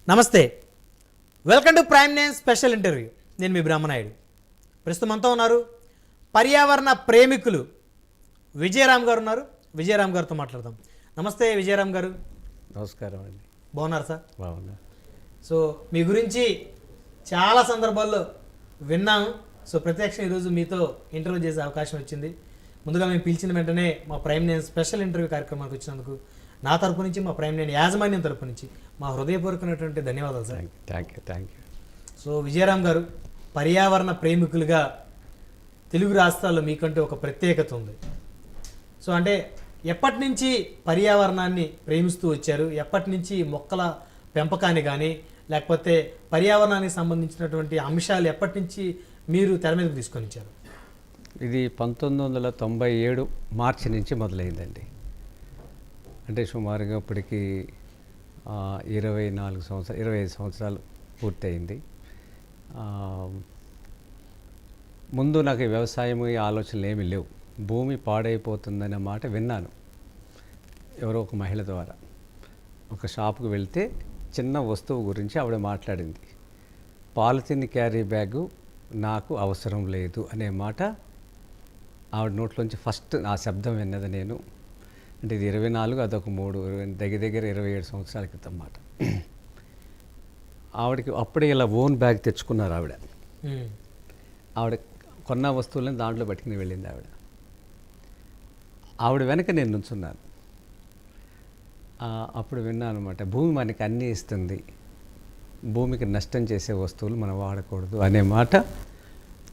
నమస్తే, welcome to prime nine special interview. నేను మీ బ్రహ్మనాయుడు. ప్రస్తుతం అంతా ఉన్నారు పర్యావరణ ప్రేమికులు విజయరామ్ గారు ఉన్నారు. విజయరామ్ గారితో మాట్లాడదాం. నమస్తే విజయరామ్ గారు. నమస్కారం అండి. బాగున్నారు సార్? బాగున్నా. సో మీ గురించి చాలా సందర్భాల్లో విన్నాము. సో ప్రత్యక్షం ఈరోజు మీతో ఇంటర్వ్యూ చేసే అవకాశం వచ్చింది. ముందుగా మేము పిలిచిన వెంటనే మా ప్రైమ్ నైన్ స్పెషల్ ఇంటర్వ్యూ కార్యక్రమానికి వచ్చినందుకు నా తరపు నుంచి, మా ప్రైమ్ నైన్ యాజమాన్యం తరపు నుంచి మా హృదయపూర్వకమైనటువంటి ధన్యవాదాలు sir. Thank you. So Vijayaram గారు, పర్యావరణ ప్రేమికులుగా తెలుగు రాష్ట్రాల్లో మీకంటూ ఒక ప్రత్యేకత ఉంది. సో అంటే ఎప్పటి నుంచి పర్యావరణాన్ని ప్రేమిస్తూ వచ్చారు? ఎప్పటి నుంచి మొక్కల పెంపకాన్ని కానీ లేకపోతే పర్యావరణానికి సంబంధించినటువంటి అంశాలు ఎప్పటి నుంచి మీరు తెర మీదకు తీసుకొని వచ్చారు? ఇది 1997 మార్చి నుంచి మొదలైందండి. అంటే సుమారుగా ఇప్పటికి 25 సంవత్సరాలు పూర్తయింది. ముందు నాకు ఈ వ్యవసాయం ఈ ఆలోచనలు ఏమీ లేవు. భూమి పాడైపోతుందనే మాట విన్నాను ఎవరో ఒక మహిళ ద్వారా. ఒక షాపుకు వెళ్తే చిన్న వస్తువు గురించి ఆవిడ మాట్లాడింది. పాలిథిన్ క్యారీ బ్యాగు నాకు అవసరం లేదు అనే మాట ఆవిడ నోట్లోంచి ఫస్ట్ ఆ శబ్దం విన్నది నేను. అంటే ఇది 24, అదొక 3, దగ్గర 27 సంవత్సరాల క్రితం మాట. ఆవిడకి అప్పుడే ఇలా ఓన్ బ్యాగ్ తెచ్చుకున్నారు ఆవిడ. ఆవిడ కొన్న వస్తువులను దాంట్లో పట్టుకుని వెళ్ళింది ఆవిడ. ఆవిడ వెనక నేను నుంచున్నాను. అప్పుడు విన్నాను అనమాట, భూమి మనకి అన్నీ ఇస్తుంది, భూమికి నష్టం చేసే వస్తువులు మనం వాడకూడదు అనే మాట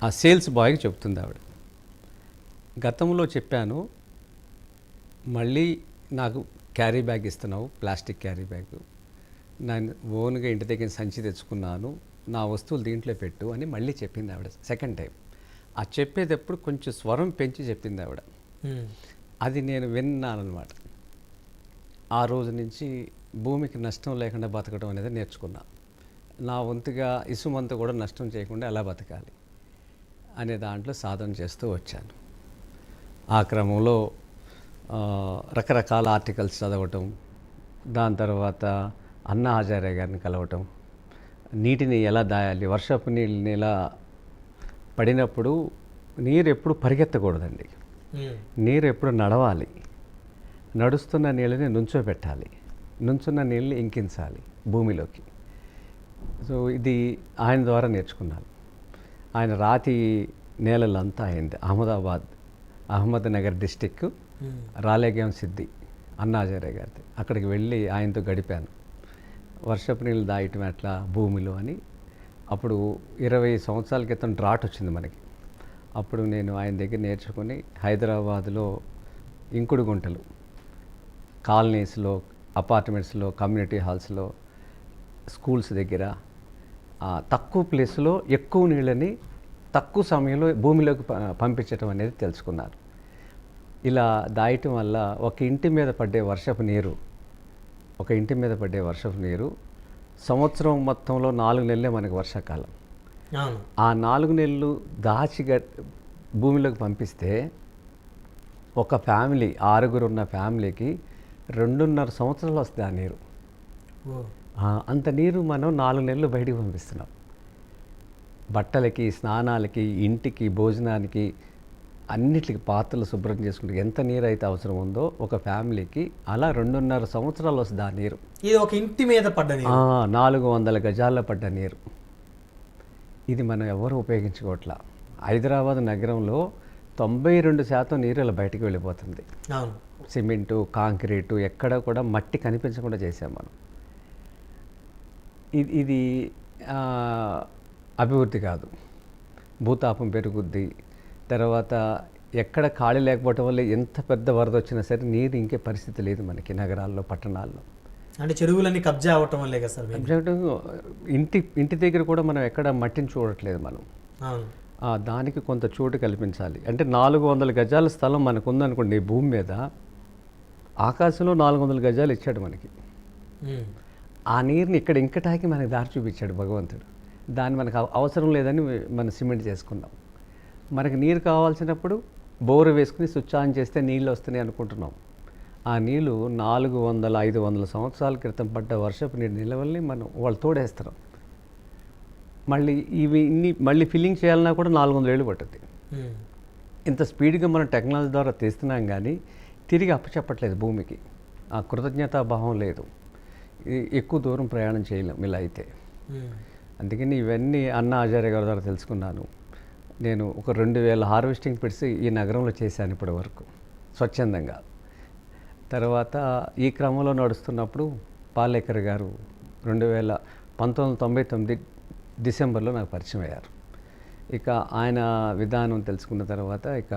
ఆ సేల్స్ బాయ్కి చెప్తుంది ఆవిడ. గతంలో చెప్పాను, మళ్ళీ నాకు క్యారీ బ్యాగ్ ఇస్తున్నావు, ప్లాస్టిక్ క్యారీ బ్యాగ్, నేను ఓన్గా ఇంటి దగ్గర సంచి తెచ్చుకున్నాను, నా వస్తువులు దీంట్లో పెట్టు అని మళ్ళీ చెప్పింది ఆవిడ సెకండ్ టైం. ఆ చెప్పేటప్పుడు కొంచెం స్వరం పెంచి చెప్పింది ఆవిడ. అది నేను విన్నానమాట. ఆ రోజు నుంచి భూమికి నష్టం లేకుండా బతకడం అనేది నేర్చుకున్నా. నా వంతుగా ఇసుమంతా కూడా నష్టం చేయకుండా ఎలా బతకాలి అనే దాంట్లో సాధన చేస్తూ వచ్చాను. ఆ క్రమంలో రకరకాల ఆర్టికల్స్ చదవటం, దాని తర్వాత అన్నా హజారే గారిని కలవటం, నీటిని ఎలా దాయాలి, వర్షపు నీళ్ళని ఎలా పడినప్పుడు నీరు ఎప్పుడు పరిగెత్తకూడదండి, నీరు ఎప్పుడు నడవాలి, నడుస్తున్న నీళ్ళని నుంచోబెట్టాలి, నుంచున్న నీళ్ళని ఇంకించాలి భూమిలోకి. సో ఇది ఆయన ద్వారా నేర్చుకున్నాను. ఆయన రాతి నేలలంతా అయింది. అహ్మద్నగర్ డిస్టిక్ రాలేగాం సిద్ధి అన్నా హజారే గారిది. అక్కడికి వెళ్ళి ఆయనతో గడిపాను. వర్షపు నీళ్ళు దాయటం ఎట్లా భూమిలో అని. అప్పుడు 20 సంవత్సరాల క్రితం డ్రాట్ వచ్చింది మనకి. అప్పుడు నేను ఆయన దగ్గర నేర్చుకుని హైదరాబాద్లో ఇంకుడు గుంటలు, కాలనీస్లో, అపార్ట్మెంట్స్లో, కమ్యూనిటీ హాల్స్లో, స్కూల్స్ దగ్గర తక్కువ ప్లేస్లో ఎక్కువ నీళ్ళని తక్కువ సమయంలో భూమిలోకి పంపించడం అనేది తెలుసుకున్నారు. ఇలా దాయటం వల్ల ఒక ఇంటి మీద పడ్డే వర్షపు నీరు సంవత్సరం మొత్తంలో 4 నెలలే మనకి వర్షాకాలం. ఆ 4 నెలలు దాచి భూమిలోకి పంపిస్తే ఒక ఫ్యామిలీ, 6 ఉన్న ఫ్యామిలీకి 2.5 సంవత్సరాలు వస్తుంది ఆ నీరు. అంత నీరు మనం 4 నెలలు బయటికి పంపిస్తున్నాం. బట్టలకి, స్నానాలకి, ఇంటికి, భోజనానికి, అన్నిటికి, పాత్రలు శుభ్రం చేసుకుంటే ఎంత నీరు అయితే అవసరం ఉందో ఒక ఫ్యామిలీకి అలా 2.5 సంవత్సరాలు వస్తుంది ఆ నీరు. ఇది ఒక ఇంటి మీద పడ్డ నీరు, 400 గజాల్లో పడ్డ నీరు. ఇది మనం ఎవరు ఉపయోగించుకోవట్లా. హైదరాబాద్ నగరంలో 92% నీరు ఇలా బయటికి వెళ్ళిపోతుంది. సిమెంటు, కాంక్రీటు, ఎక్కడ కూడా మట్టి కనిపించకుండా చేసాం మనం. ఇది అభివృద్ధి కాదు. భూతాపం పెరుగుద్ది. తర్వాత ఎక్కడ ఖాళీ లేకపోవటం వల్ల ఎంత పెద్ద వరద వచ్చినా సరే నీరు ఇంకే పరిస్థితి లేదు మనకి నగరాల్లో, పట్టణాల్లో. అంటే చెరువులన్నీ కబ్జా అవ్వటం వల్లే కదా సార్? ఇంటి దగ్గర కూడా మనం ఎక్కడ మట్టిని చూడట్లేదు మనం. దానికి కొంత చోటు కల్పించాలి. అంటే 400 గజాల స్థలం మనకు ఉందనుకోండి భూమి మీద, ఆకాశంలో 400 గజాలు ఇచ్చాడు మనకి. ఆ నీరుని ఇక్కడ ఇంకటాకి మనకి దారి చూపించాడు భగవంతుడు. దాన్ని మనకు అవసరం లేదని మనం సిమెంట్ చేసుకున్నాం. మనకి నీరు కావాల్సినప్పుడు బోరు వేసుకుని స్విచ్ ఆన్ చేస్తే నీళ్ళు వస్తున్నాయి అనుకుంటున్నాం. ఆ నీళ్ళు 400-500 సంవత్సరాల క్రితం పడ్డ వర్షపు నీరు నిలవల్ని మనం వాళ్ళు తోడేస్తారు. మళ్ళీ మళ్ళీ ఫిల్లింగ్ చేయాలన్నా కూడా 400 ఏళ్ళు పట్టుద్ది. ఇంత స్పీడ్గా మనం టెక్నాలజీ ద్వారా తీస్తున్నాం కానీ తిరిగి అప్పచెప్పట్లేదు భూమికి. ఆ కృతజ్ఞతాభావం లేదు. ఎక్కువ దూరం ప్రయాణం చేయలేం ఇలా అయితే. అందుకని ఇవన్నీ అన్నా హజారే గారి ద్వారా తెలుసుకున్నాను. నేను ఒక 2000 హార్వెస్టింగ్ పిట్స్ ఈ నగరంలో చేశాను ఇప్పటి వరకు స్వచ్ఛందంగా. తర్వాత ఈ క్రమంలో నడుస్తున్నప్పుడు పాలేకర్ గారు 1999 డిసెంబర్లో నాకు పరిచయం అయ్యారు. ఇక ఆయన విధానం తెలుసుకున్న తర్వాత ఇక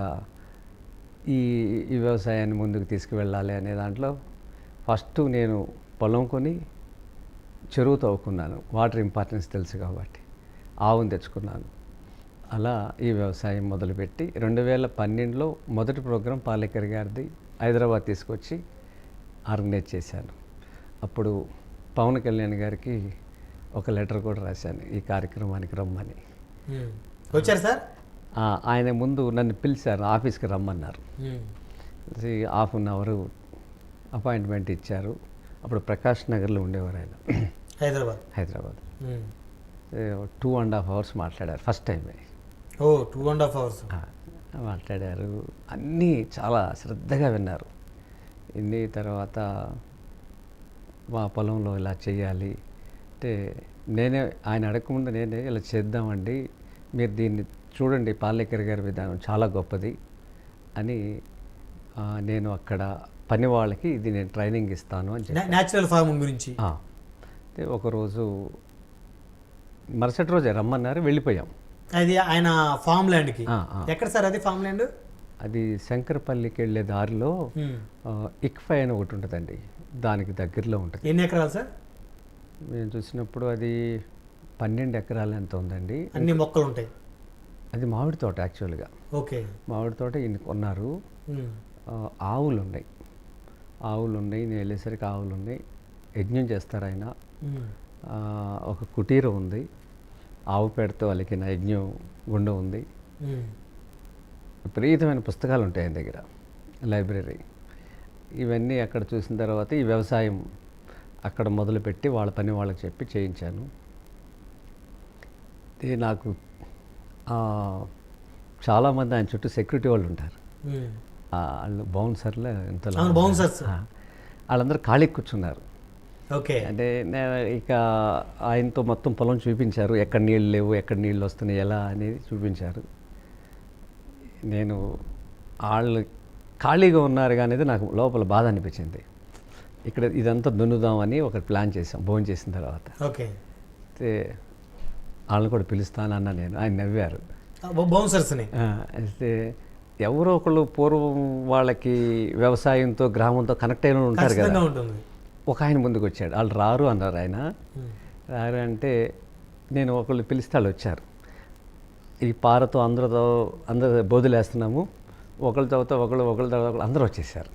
ఈ వ్యవసాయాన్ని ముందుకు తీసుకువెళ్ళాలి అనే దాంట్లో ఫస్ట్ నేను పొలం కొని చెరువు తవ్వుకున్నాను. వాటర్ ఇంపార్టెన్స్ తెలుసు కాబట్టి ఆవును తెచ్చుకున్నాను. అలా ఈ వ్యవసాయం మొదలుపెట్టి 2012లో మొదటి ప్రోగ్రాం పాలేకర్ గారిది హైదరాబాద్ తీసుకొచ్చి ఆర్గనైజ్ చేశాను. అప్పుడు పవన్ కళ్యాణ్ గారికి ఒక లెటర్ కూడా రాశాను ఈ కార్యక్రమానికి రమ్మని. వచ్చారు సార్? ఆయన ముందు నన్ను పిలిచారు, ఆఫీస్కి రమ్మన్నారు. ½ అపాయింట్మెంట్ ఇచ్చారు. అప్పుడు ప్రకాష్ నగర్లో ఉండేవారు ఆయన, హైదరాబాద్. 2.5 hours మాట్లాడారు ఫస్ట్ టైం. 2.5 hours మాట్లాడారు. అన్నీ చాలా శ్రద్ధగా విన్నారు. ఇన్ని తర్వాత మా పొలంలో ఇలా చేయాలి అంటే ఆయన అడగకముందు నేనే ఇలా చేద్దామండి, మీరు దీన్ని చూడండి, పాలేకర్ గారి విధానం చాలా గొప్పది అని నేను అక్కడ పని వాళ్ళకి ఇది నేను ట్రైనింగ్ ఇస్తాను అని చెప్పి న్యాచురల్ ఫార్మింగ్ గురించి ఒకరోజు మరుసటి రోజే రమ్మన్నారు, వెళ్ళిపోయాం. అది ఆయన ఫామ్ ల్యాండ్కి. ఎక్కడ సార్ అది ఫామ్ ల్యాండ్? అది శంకరపల్లికి వెళ్ళే దారిలో ఇక్ఫై అని ఒకటి ఉంటుందండి, దానికి దగ్గరలో ఉంటుంది. ఎన్ని ఎకరాలు సార్? మేము చూసినప్పుడు అది 12 ఎకరాలు ఎంత ఉందండి. అన్ని మొక్కలు ఉంటాయి. అది మామిడి తోట యాక్చువల్గా. ఓకే, మామిడి తోట ఈయన కొన్నారు. ఆవులు ఉన్నాయి, నేను వెళ్ళేసరికి ఆవులు ఉన్నాయి. యజ్ఞం చేస్తారు ఆయన. ఒక కుటీరం ఉంది, ఆవు పేడతో అలికిన యజ్ఞం గుండం ఉంది. విపరీతమైన పుస్తకాలు ఉంటాయి ఆయన దగ్గర, లైబ్రరీ. ఇవన్నీ అక్కడ చూసిన తర్వాత ఈ వ్యవసాయం అక్కడ మొదలుపెట్టి వాళ్ళ పని వాళ్ళకి చెప్పి చేయించాను. ఇది నాకు చాలామంది ఆయన చుట్టూ సెక్యూరిటీ వాళ్ళు ఉంటారు. వాళ్ళు బౌన్సర్లు వాళ్ళందరూ ఖాళీ కూర్చున్నారు. ఓకే, అంటే ఇక ఆయనతో మొత్తం పొలం చూపించారు, ఎక్కడ నీళ్ళు లేవు, ఎక్కడ నీళ్ళు వస్తున్నాయి, ఎలా అనేది చూపించారు. నేను వాళ్ళు ఖాళీగా ఉన్నారు కానీ నాకు లోపల బాధ అనిపించింది. ఇక్కడ ఇదంతా దున్నుదామని ఒక ప్లాన్ చేసాం భోజనం చేసిన తర్వాత. ఓకే, అయితే వాళ్ళని కూడా పిలుస్తానన్నా నేను. ఆయన నవ్వారు. బౌన్సర్స్ని అయితే ఎవరో ఒకళ్ళు పూర్వం వాళ్ళకి వ్యవసాయంతో గ్రామంతో కనెక్ట్ అయిన ఉంటారు కదా. ఒక ఆయన ముందుకు వచ్చాడు, వాళ్ళు రారు అన్నారు. ఆయన రారు అంటే నేను ఒకళ్ళు పిలిస్తే వాళ్ళు వచ్చారు. ఈ పారతో అందరూ బోధులేస్తున్నాము, ఒకళ్ళ తర్వాత ఒకళ్ళు అందరూ వచ్చేసారు.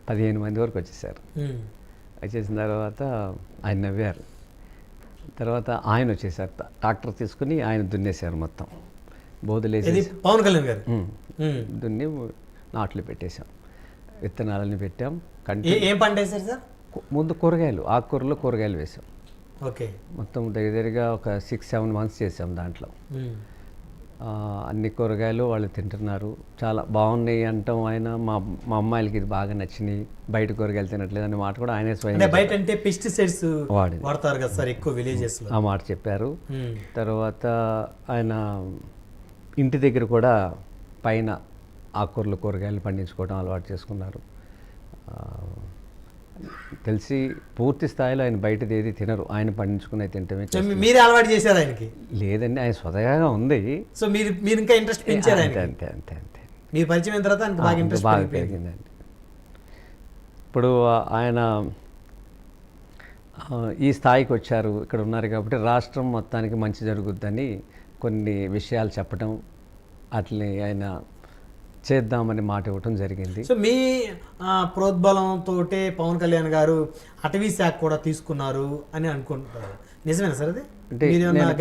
15 మంది వరకు వచ్చేసారు. వచ్చేసిన తర్వాత ఆయన నవ్వారు. తర్వాత ఆయన వచ్చేసారు, ట్రాక్టర్ తీసుకుని ఆయన దున్నేశారు మొత్తం. బోధులేసి పవన్ కళ్యాణ్ గారు దున్ని నాట్లు పెట్టేశాం, విత్తనాలని పెట్టాం. ఏం పంట వేశారు సార్? ముందు ఆకుకూరలు కూరగాయలు వేసాం. ఓకే, మొత్తం దగ్గరగా ఒక 6-7 months చేసాం. దాంట్లో అన్ని కూరగాయలు వాళ్ళు తింటున్నారు, చాలా బాగున్నాయి అంటాం. ఆయన మా అమ్మాయిలకి ఇది బాగా నచ్చినాయి, బయట కూరగాయలు తినట్లేదు అనే మాట కూడా ఆయనే స్వయం. బయట అంటే పెస్టిసైడ్స్ వాడతారు కదా సార్ ఎక్కువ విలేజెస్లో, ఆ మాట చెప్పారు. తర్వాత ఆయన ఇంటి దగ్గర కూడా పైన ఆకుకూరలు కూరగాయలు పండించుకోవడం అలవాటు చేసుకున్నారు. తెలిసి పూర్తి స్థాయిలో ఆయన బయటది ఏది తినరు, ఆయన పండించుకునే తింటమే. మీరే అలవాటు చేశారు ఆయనకి? లేదండి, ఆయన స్వతహాగా ఉంది. సో మీరు ఇంకా ఇంట్రెస్ట్ పెంచారు? అంతే మీరు పరిచయం అయిన తర్వాత ఆయనకు బాగా ఇంట్రెస్ట్ బాగా పెరిగిందండి. ఇప్పుడు ఆయన ఈ స్థాయికి వచ్చారు, ఇక్కడ ఉన్నారు కాబట్టి రాష్ట్రం మొత్తానికి మంచి జరుగుద్దని కొన్ని విషయాలు చెప్పడం, అట్లనే ఆయన చేద్దామని మాట ఇవ్వటం జరిగింది. సో మీ ప్రోద్బలంతో పవన్ కళ్యాణ్ గారు అటవీ శాఖ కూడా తీసుకున్నారు అని అనుకుంటున్నారు, నిజమేనా సార్? అది అంటే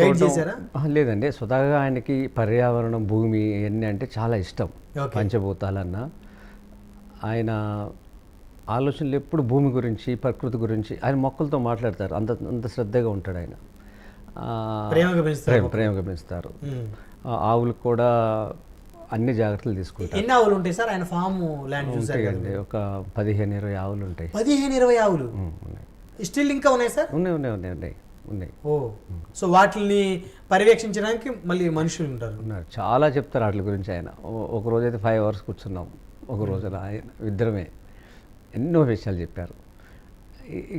గైడ్ చేశారా? లేదండి, స్వతహాగా ఆయనకి పర్యావరణం, భూమి ఇవన్నీ అంటే చాలా ఇష్టం. పంచభూతాలన్నా ఆయన ఆలోచనలు ఎప్పుడు భూమి గురించి, ప్రకృతి గురించి. ఆయన మొక్కలతో మాట్లాడతారు, అంత అంత శ్రద్ధగా ఉంటాడు ఆయన. ప్రేమగా పెంచుతారు. ఆవులకు కూడా అన్ని జాగ్రత్తలు తీసుకుంటారు. ఎన్ని ఆవులు ఉంటాయి సార్ ఆయన ఫామ్ ల్యాండ్? ఉంటాయండి, ఒక 15-20 ఆవులు ఉంటాయి. 15-20 ఆవులు స్టిల్ ఇంకా ఉన్నాయి సార్? ఉన్నాయి. ఓ, సో వాటిని పర్యవేక్షించడానికి మళ్ళీ మనుషులు ఉన్నారు. చాలా చెప్తారు వాటి గురించి ఆయన. ఒక రోజైతే 5 hours కూర్చున్నాం, ఒక రోజున ఆయన ఇద్దరమే ఎన్నో విషయాలు చెప్పారు.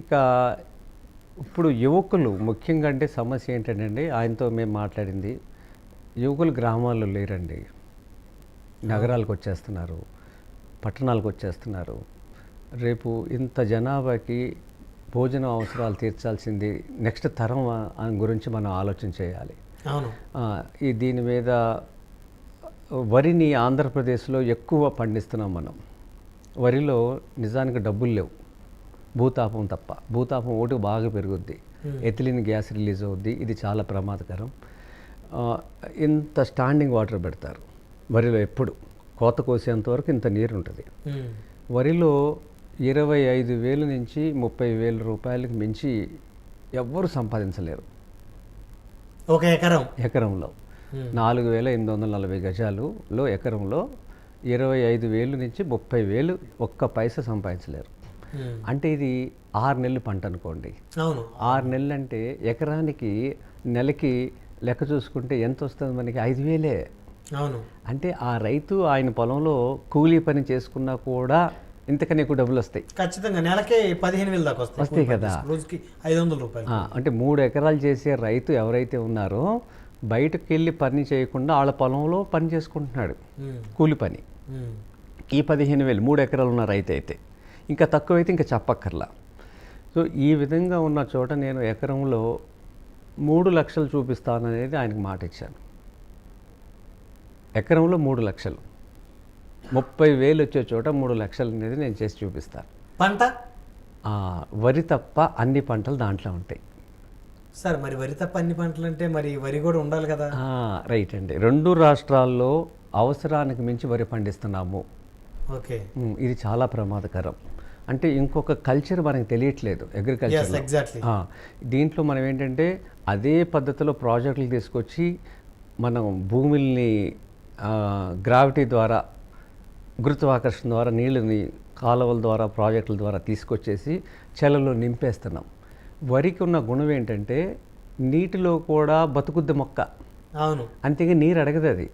ఇక ఇప్పుడు యువకులు ముఖ్యంగా అంటే సమస్య ఏంటంటే ఆయనతో మేము మాట్లాడింది, యువకులు గ్రామాల్లో లేరండి, నగరాలకు వచ్చేస్తున్నారు, పట్టణాలకు వచ్చేస్తున్నారు. రేపు ఇంత జనాభాకి భోజన అవసరాలు తీర్చాల్సింది నెక్స్ట్ తరం గురించి మనం ఆలోచన చేయాలి. అవును. దీని మీద వరిని ఆంధ్రప్రదేశ్లో ఎక్కువ పండిస్తున్నాం మనం. వరిలో నిజానికి డబ్బులు లేవు, భూతాపం తప్ప. భూతాపం ఒకటి బాగా పెరుగుద్ది, ఎథిలిన్ గ్యాస్ రిలీజ్ అవుద్ది, ఇది చాలా ప్రమాదకరం. ఇంత స్టాండింగ్ వాటర్ పెడతారు వరిలో, ఎప్పుడు కోత కోసేంత వరకు ఇంత నీరు ఉంటుంది. వరిలో 25,000 నుంచి 30,000 రూపాయలకు మించి ఎవ్వరు సంపాదించలేరు ఒక ఎకరంలో. 4,840 గజాలులో ఎకరంలో 25,000 నుంచి 30,000 ఒక్క పైసా సంపాదించలేరు. అంటే ఇది 6 నెలలు పంట అనుకోండి. 6 నెలలు అంటే ఎకరానికి నెలకి లెక్క చూసుకుంటే ఎంత వస్తుంది మనకి? 5,000. అవును. అంటే ఆ రైతు ఆయన పొలంలో కూలీ పని చేసుకున్నా కూడా ఇంతకన్నా ఎక్కువ డబ్బులు వస్తాయి. ఖచ్చితంగా నెలకే 15,000 దాకా వస్తాయి కదా, రోజుకి 500 రూపాయలు. అంటే 3 ఎకరాలు చేసే రైతు ఎవరైతే ఉన్నారో బయటకు వెళ్ళి పని చేయకుండా వాళ్ళ పొలంలో పని చేసుకుంటున్నాడు, కూలి పని. ఈ 15,000 3 ఎకరాలు ఉన్న రైతు అయితే, ఇంకా తక్కువైతే ఇంకా చెప్పక్కర్లా. సో ఈ విధంగా ఉన్న చోట నేను ఎకరంలో 3 లక్షలు చూపిస్తాననేది ఆయనకు మాట ఇచ్చాను. ఎకరంలో 3 లక్షలు, 30,000 వచ్చే చోట 3 లక్షలు అనేది నేను చేసి చూపిస్తాను. పంట వరి తప్ప అన్ని పంటలు దాంట్లో ఉంటాయి సార్. మరి వరి తప్ప అన్ని పంటలు అంటే మరి వరి కూడా ఉండాలి కదా? రైట్ అండి. 2 రాష్ట్రాల్లో అవసరానికి మించి వరి పండిస్తున్నాము. ఓకే, ఇది చాలా ప్రమాదకరం. అంటే ఇంకొక కల్చర్ మనకి తెలియట్లేదు అగ్రికల్చర్. ఎగ్జాక్ట్లీ. దీంట్లో మనం ఏంటంటే అదే పద్ధతిలో ప్రాజెక్టులు తీసుకొచ్చి మనం భూముల్ని గ్రావిటీ ద్వారా, గురుత్వాకర్షణ ద్వారా నీళ్ళని కాలువల ద్వారా, ప్రాజెక్టుల ద్వారా తీసుకొచ్చేసి చెలలో నింపేస్తున్నాం. వరికి ఉన్న గుణం ఏంటంటే నీటిలో కూడా బతుకుద్ది మొక్క. అవును. అంతేగా నీరు అడగదు అది.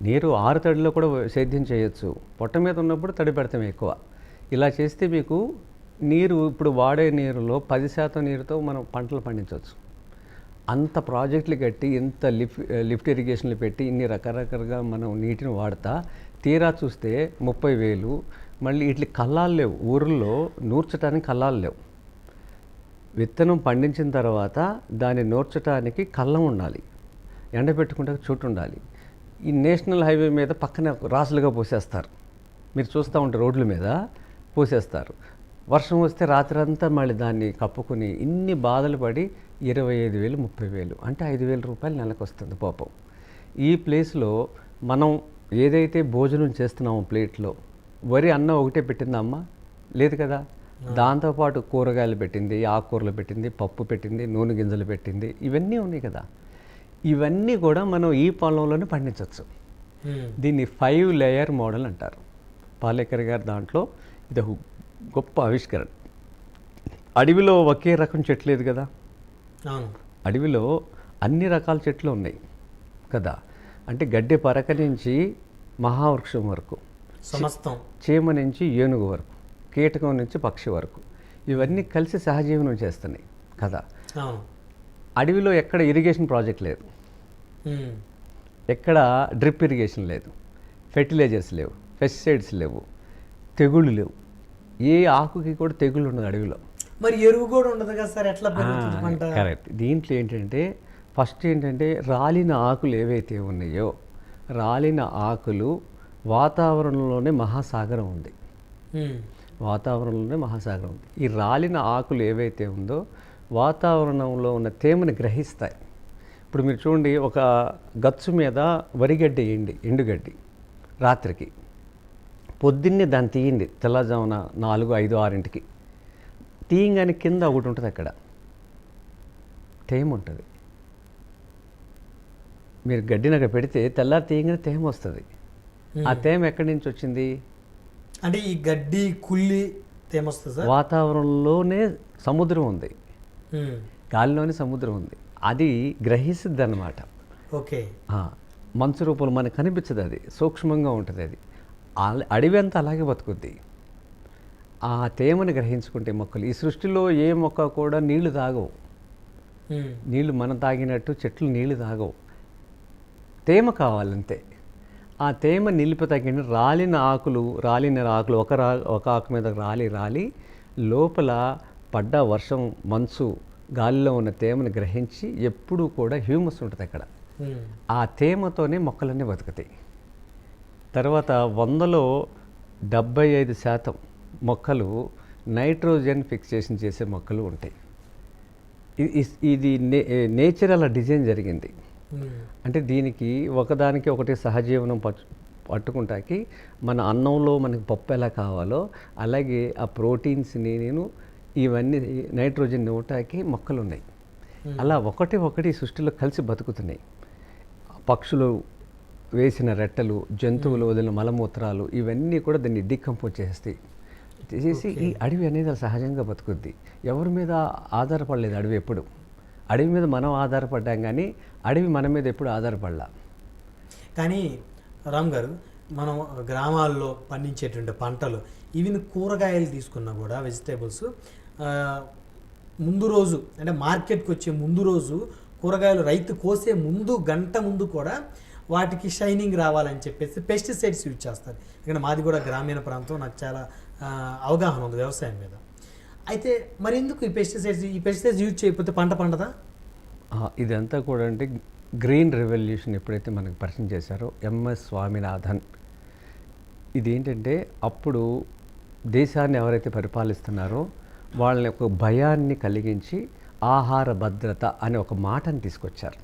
నీరు 6 తడిలో కూడా సేద్యం చేయొచ్చు, పొట్ట మీద ఉన్నప్పుడు తడి పెడతాం ఎక్కువ. ఇలా చేస్తే మీకు నీరు, ఇప్పుడు వాడే నీరులో 10% నీరుతో మనం పంటలు పండించవచ్చు. అంత ప్రాజెక్టులు కట్టి, ఇంత లిఫ్ట్ ఇరిగేషన్లు పెట్టి, ఇన్ని రకరకాలుగా మనం నీటిని వాడతా తీరా చూస్తే 30,000. మళ్ళీ వీటికి కల్లాలు లేవు, ఊర్లో నూర్చడానికి కల్లాలు లేవు. విత్తనం పండించిన తర్వాత దాన్ని నూర్చడానికి కళ్ళం ఉండాలి, ఎండబెట్టుకుంటే చోటు ఉండాలి. ఈ నేషనల్ హైవే మీద పక్కన రాసులుగా పోసేస్తారు, మీరు చూస్తూ ఉంటే రోడ్ల మీద పోసేస్తారు. వర్షం వస్తే రాత్రంతా మళ్ళీ దాన్ని కప్పుకొని ఇన్ని బాధలు పడి 25,000, 30,000 అంటే 5,000 రూపాయలు నెలకు వస్తుంది పాపం. ఈ ప్లేస్లో మనం ఏదైతే భోజనం చేస్తున్నామో ప్లేట్లో వరి అన్నం ఒకటే పెట్టిందమ్మా? లేదు కదా. దాంతోపాటు కూరగాయలు పెట్టింది, ఆకుకూరలు పెట్టింది, పప్పు పెట్టింది, నూనె గింజలు పెట్టింది, ఇవన్నీ ఉన్నాయి కదా. ఇవన్నీ కూడా మనం ఈ పొలంలోనే పండించవచ్చు. దీన్ని 5 లేయర్ మోడల్ అంటారు. పాలేకర్ గారు దాంట్లో ఇది గొప్ప ఆవిష్కరణ. అడవిలో ఒకే రకం చెట్లు లేదు కదా, అడవిలో అన్ని రకాల చెట్లు ఉన్నాయి కదా. అంటే గడ్డి పరక నుంచి మహావృక్షం వరకు, సమస్తం, చీమ నుంచి ఏనుగు వరకు, కీటకం నుంచి పక్షి వరకు, ఇవన్నీ కలిసి సహజీవనం చేస్తున్నాయి కదా. అడవిలో ఎక్కడ ఇరిగేషన్ ప్రాజెక్ట్ లేదు, ఎక్కడ డ్రిప్ ఇరిగేషన్ లేదు, ఫెర్టిలైజర్స్ లేవు, పెస్టిసైడ్స్ లేవు, తెగుళ్ళు లేవు. ఏ ఆకుకి కూడా తెగుళ్ళు ఉండదు అడవిలో. మరి ఎరువు కూడా ఉండదు కదా సార్, ఎట్లా పెరుగుతుంది పంట? కరెక్ట్. దీంట్లో ఏంటంటే ఫస్ట్ ఏంటంటే రాలిన ఆకులు ఏవైతే ఉన్నాయో, రాలిన ఆకులు వాతావరణంలోనే మహాసాగరం ఉంది, వాతావరణంలోనే మహాసాగరం ఉంది. ఈ రాలిన ఆకులు ఏవైతే ఉందో వాతావరణంలో ఉన్న తేమని గ్రహిస్తాయి. ఇప్పుడు మీరు చూడండి, ఒక గచ్చు మీద వరిగడ్డి ఎండుగడ్డి రాత్రికి పొద్దున్నే దాన్ని తీయండి తెల్లజామున 4, 5, 6ంటికి తీయంగానే కింద ఒకటి ఉంటుంది అక్కడ తేమ ఉంటుంది. మీరు గడ్డిని అక్కడ పెడితే తెల్లారి తీయంగానే తేమ వస్తుంది. ఆ తేమ ఎక్కడి నుంచి వచ్చింది? అంటే ఈ గడ్డి కుళ్ళి తేమ వస్తుంది సార్. వాతావరణంలోనే సముద్రం ఉంది, ఉమ్. గాలిలోనే సముద్రం ఉంది, అది గ్రహిస్తుంది అన్నమాట. ఓకే. మంచు రూపంలో మనకు కనిపించదు, అది సూక్ష్మంగా ఉంటుంది. అది అడవి అంతా అలాగే బతుకుద్ది. ఆ తేమని గ్రహించుకుంటే మొక్కలు, ఈ సృష్టిలో ఏ మొక్క కూడా నీళ్లు తాగవు. నీళ్లు మనం తాగినట్టు చెట్లు నీళ్లు తాగవు, తేమ కావాలంతే. ఆ తేమ నిలిపితగిన రాలిన ఆకులు ఒక ఆకు మీద రాలి లోపల పడ్డ వర్షం, మంచు, గాలిలో ఉన్న తేమను గ్రహించి ఎప్పుడూ కూడా హ్యూమస్ ఉంటుంది అక్కడ. ఆ తేమతోనే మొక్కలన్నీ బతుకుతాయి. తర్వాత 100లో 75% మొక్కలు నైట్రోజన్ ఫిక్సేషన్ చేసే మొక్కలు ఉంటాయి. ఇది నేచర్ అలా డిజైన్ జరిగింది. అంటే దీనికి ఒకదానికి ఒకటి సహజీవనం పట్టుకుంటాకి మన అన్నంలో మనకి పప్పు ఎలా కావాలో అలాగే ఆ ప్రోటీన్స్ని ఇవన్నీ నైట్రోజన్ ఇవ్వటానికి మొక్కలు ఉన్నాయి. అలా ఒకటి సృష్టిలో కలిసి బతుకుతున్నాయి. పక్షులు వేసిన రెట్టలు, జంతువులు వదిలిన మలమూత్రాలు ఇవన్నీ కూడా దాన్ని డికంపోజ్ చేసి ఈ అడవి అనేది అలా సహజంగా బతుకుద్ది. ఎవరి మీద ఆధారపడలేదు అడవి ఎప్పుడు. అడవి మీద మనం ఆధారపడ్డాం కానీ అడవి మన మీద ఎప్పుడు ఆధారపడలా. కానీ రామ్ గారు, మనం గ్రామాల్లో పండించేటువంటి పంటలు ఈవెన్ కూరగాయలు తీసుకున్నా కూడా వెజిటేబుల్స్ ముందు రోజు అంటే మార్కెట్కి వచ్చే ముందు రోజు కూరగాయలు రైతు కోసే ముందు గంట ముందు కూడా వాటికి షైనింగ్ రావాలని చెప్పేసి పెస్టిసైడ్స్ యూజ్ చేస్తారు. ఇక్కడ మాది కూడా గ్రామీణ ప్రాంతం, నాకు చాలా అవగాహన ఉంది వ్యవసాయం మీద. అయితే మరి ఎందుకు ఈ పెస్టిసైడ్స్ యూజ్ చేయకపోతే పంట పండదా? ఇదంతా కూడా అంటే గ్రీన్ రెవల్యూషన్ ఎప్పుడైతే మనకు పరిచయం చేశారో ఎంఎస్ స్వామినాథన్, ఇదేంటంటే అప్పుడు దేశాన్ని ఎవరైతే పరిపాలిస్తున్నారో వాళ్ళని ఒక భయాన్ని కలిగించి ఆహార భద్రత అనే ఒక మాటను తీసుకొచ్చారు.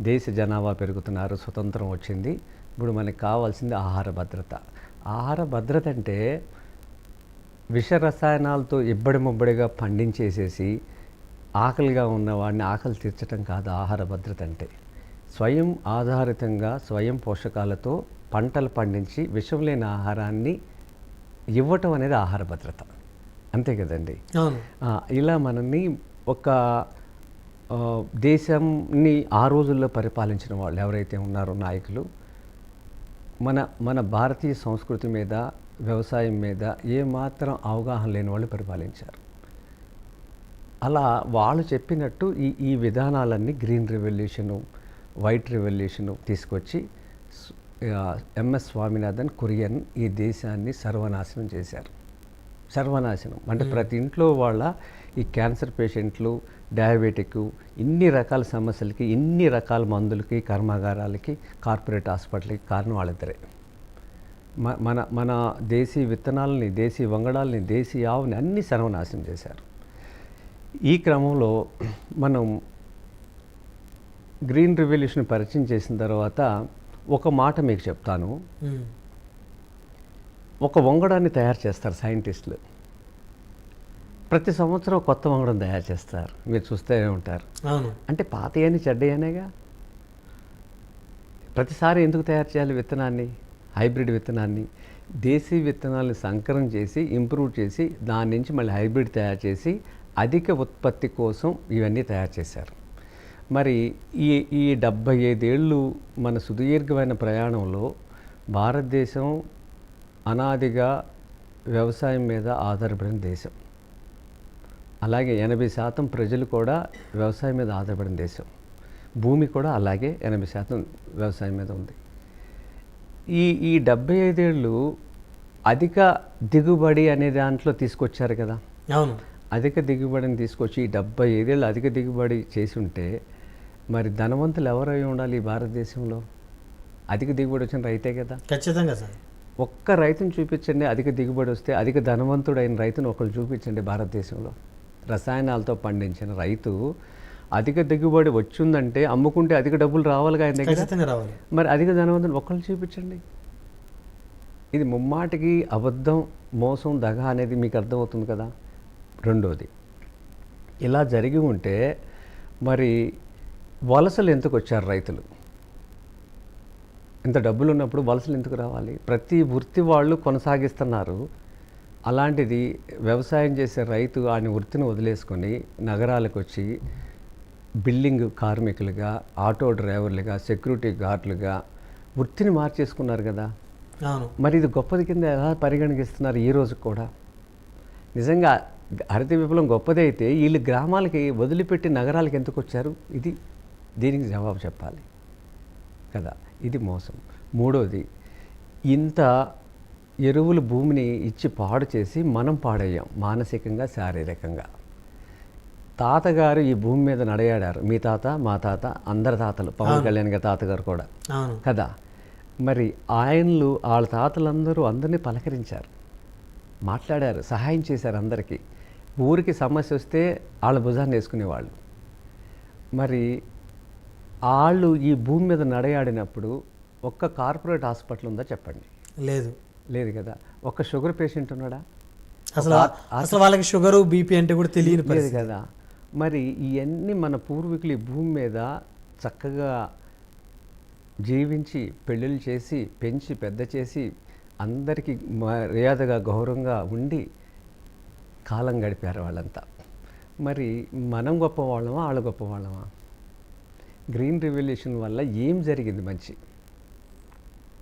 దేశ జనాభా పెరుగుతున్నారు, స్వతంత్రం వచ్చింది, ఇప్పుడు మనకి కావాల్సింది ఆహార భద్రత. ఆహార భద్రత అంటే విష రసాయనాలతో ఇబ్బడిముబ్బడిగా పండించేసేసి ఆకలిగా ఉన్నవాడిని ఆకలి తీర్చడం కాదు ఆహార భద్రత అంటే. స్వయం ఆధారితంగా స్వయం పోషకాలతో పంటలు పండించి విషం లేని ఆహారాన్ని ఇవ్వటం అనేది ఆహార భద్రత, అంతే కదండి. ఇలా మనల్ని ఒక దేశాన్ని ఆ రోజుల్లో పరిపాలించిన వాళ్ళు ఎవరైతే ఉన్నారో నాయకులు, మన భారతీయ సంస్కృతి మీద, వ్యవసాయం మీద ఏమాత్రం అవగాహన లేని వాళ్ళు పరిపాలించారు. అలా వాళ్ళు చెప్పినట్టు ఈ విధానాలన్నీ గ్రీన్ రెవల్యూషను, వైట్ రెవల్యూషను తీసుకొచ్చి ఎంఎస్ స్వామినాథన్ కురియన్ ఈ దేశాన్ని సర్వనాశనం చేశారు. సర్వనాశనం అంటే ప్రతి ఇంట్లో వాళ్ళ ఈ క్యాన్సర్ పేషెంట్లు, డయాబెటిక్, ఇన్ని రకాల సమస్యలకి, ఇన్ని రకాల మందులకి, కర్మాగారాలకి, కార్పొరేట్ హాస్పిటల్కి కారణం వాళ్ళిద్దరే. మన దేశీ విత్తనాలని, దేశీ వంగడాలని, దేశీ ఆవుని అన్నీ సర్వనాశనం చేశారు. ఈ క్రమంలో మనం గ్రీన్ రెవల్యూషన్ పరిచయం చేసిన తర్వాత ఒక మాట మీకు చెప్తాను. ఒక వంగడాన్ని తయారు చేస్తారు సైంటిస్టులు. ప్రతి సంవత్సరం కొత్త వంగడం తయారు చేస్తారు, మీరు చూస్తూనే ఉంటారు. అంటే పాతయని చెడ్డయనేగా. ప్రతిసారి ఎందుకు తయారు చేయాలి విత్తనాన్ని, హైబ్రిడ్ విత్తనాన్ని? దేశీ విత్తనాలను సంకరం చేసి ఇంప్రూవ్ చేసి దాని నుంచి మళ్ళీ హైబ్రిడ్ తయారు చేసి అధిక ఉత్పత్తి కోసం ఇవన్నీ తయారు చేశారు. మరి ఈ 75 ఏళ్ళు మన సుదీర్ఘమైన ప్రయాణంలో భారతదేశం అనాదిగా వ్యవసాయం మీద ఆధారపడిన దేశం. అలాగే 80% ప్రజలు కూడా వ్యవసాయం మీద ఆధారపడిన దేశం. భూమి కూడా అలాగే 80% వ్యవసాయం మీద ఉంది. ఈ 75 ఏళ్ళు అధిక దిగుబడి అనే దాంట్లో తీసుకొచ్చారు కదా. అవును, అధిక దిగుబడిని తీసుకొచ్చి ఈ 75 ఏళ్ళు అధిక దిగుబడి చేసి ఉంటే మరి ధనవంతులు ఎవరై ఉండాలి ఈ భారతదేశంలో? అధిక దిగుబడి వచ్చిన రైతే కదా. ఖచ్చితంగా సార్. ఒక్క రైతుని చూపించండి అధిక దిగుబడి వస్తే, అధిక ధనవంతుడైన రైతును ఒకరు చూపించండి భారతదేశంలో. రసాయనాలతో పండించిన రైతు అధిక దిగుబడి వచ్చిందంటే అమ్ముకుంటే అధిక డబ్బులు రావాలిగా ఆయన దగ్గర. రావాలి. మరి అధిక ధనవంతుని ఒకళ్ళు చూపించండి. ఇది ముమ్మాటికి అబద్ధం, మోసం, దగ అనేది మీకు అర్థమవుతుంది కదా. రెండోది, ఇలా జరిగి ఉంటే మరి వలసలు ఎందుకు వచ్చారు రైతులు? ఇంత డబ్బులు ఉన్నప్పుడు వలసలు ఎందుకు రావాలి? ప్రతి వృత్తి వాళ్ళు కొనసాగిస్తున్నారు. అలాంటిది వ్యవసాయం చేసే రైతు ఆయన వృత్తిని వదిలేసుకొని నగరాలకు వచ్చి బిల్డింగ్ కార్మికులుగా, ఆటో డ్రైవర్లుగా, సెక్యూరిటీ గార్డులుగా వృత్తిని మార్చేసుకున్నారు కదా. అవును. మరి ఇది గొప్పది కింద ఎలా పరిగణిస్తున్నారు ఈ రోజు కూడా? నిజంగా హరిత విప్లవం గొప్పది అయితే వీళ్ళు గ్రామాలకి వదిలిపెట్టి నగరాలకు ఎందుకు వచ్చారు? దీనికి జవాబు చెప్పాలి కదా. ఇది మోసం. మూడోది, ఇంత ఎరువులు భూమిని ఇచ్చి పాడు చేసి మనం పాడయ్యాం మానసికంగా, శారీరకంగా. తాతగారు ఈ భూమి మీద నడయాడారు. మీ తాత, మా తాత, అందరి తాతలు, పవన్ కళ్యాణ్ గారి తాతగారు కూడా కదా. మరి వాళ్ళ తాతలందరూ అందరినీ పలకరించారు, మాట్లాడారు, సహాయం చేశారు అందరికీ. ఊరికి సమస్య వస్తే వాళ్ళ భుజాన్ని వేసుకునేవాళ్ళు. మరి వాళ్ళు ఈ భూమి మీద నడయాడినప్పుడు ఒక్క కార్పొరేట్ హాస్పిటల్ ఉందా చెప్పండి? లేదు కదా. ఒక్క షుగర్ పేషెంట్ ఉన్నాడా? అసలు వాళ్ళకి షుగరు, బీపీ అంటే కూడా తెలియని లేదు కదా. మరి ఇవన్నీ మన పూర్వీకులు ఈ భూమి మీద చక్కగా జీవించి పెళ్ళిళ్ళు చేసి పెంచి పెద్ద చేసి అందరికీ మర్యాదగా గౌరవంగా ఉండి కాలం గడిపారు వాళ్ళంతా. మరి మనం గొప్పవాళ్ళమా, వాళ్ళు గొప్పవాళ్ళమా? గ్రీన్ రెవల్యూషన్ వల్ల ఏం జరిగింది మంచి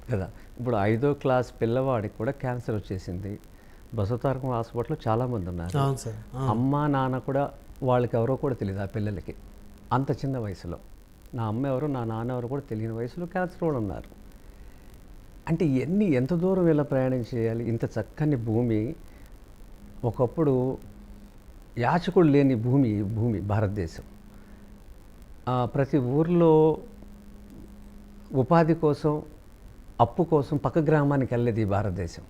కదా. ఇప్పుడు 5వ క్లాస్ పిల్లవాడికి కూడా క్యాన్సర్ వచ్చేసింది. బసవతారకం హాస్పిటల్లో చాలామంది ఉన్నారు. అమ్మ నాన్న కూడా వాళ్ళకి ఎవరో కూడా తెలియదు ఆ పిల్లలకి. అంత చిన్న వయసులో నా అమ్మ ఎవరు, నా నాన్న ఎవరు కూడా తెలియని వయసులో క్యాన్సర్ వాళ్ళు ఉన్నారు. అంటే ఎంత దూరం ఇలా ప్రయాణం చేయాలి? ఇంత చక్కని భూమి, ఒకప్పుడు యాచకుడు లేని భూమి భారతదేశం. ప్రతి ఊర్లో ఉపాధి కోసం, అప్పు కోసం పక్క గ్రామానికి వెళ్ళేది ఈ భారతదేశం.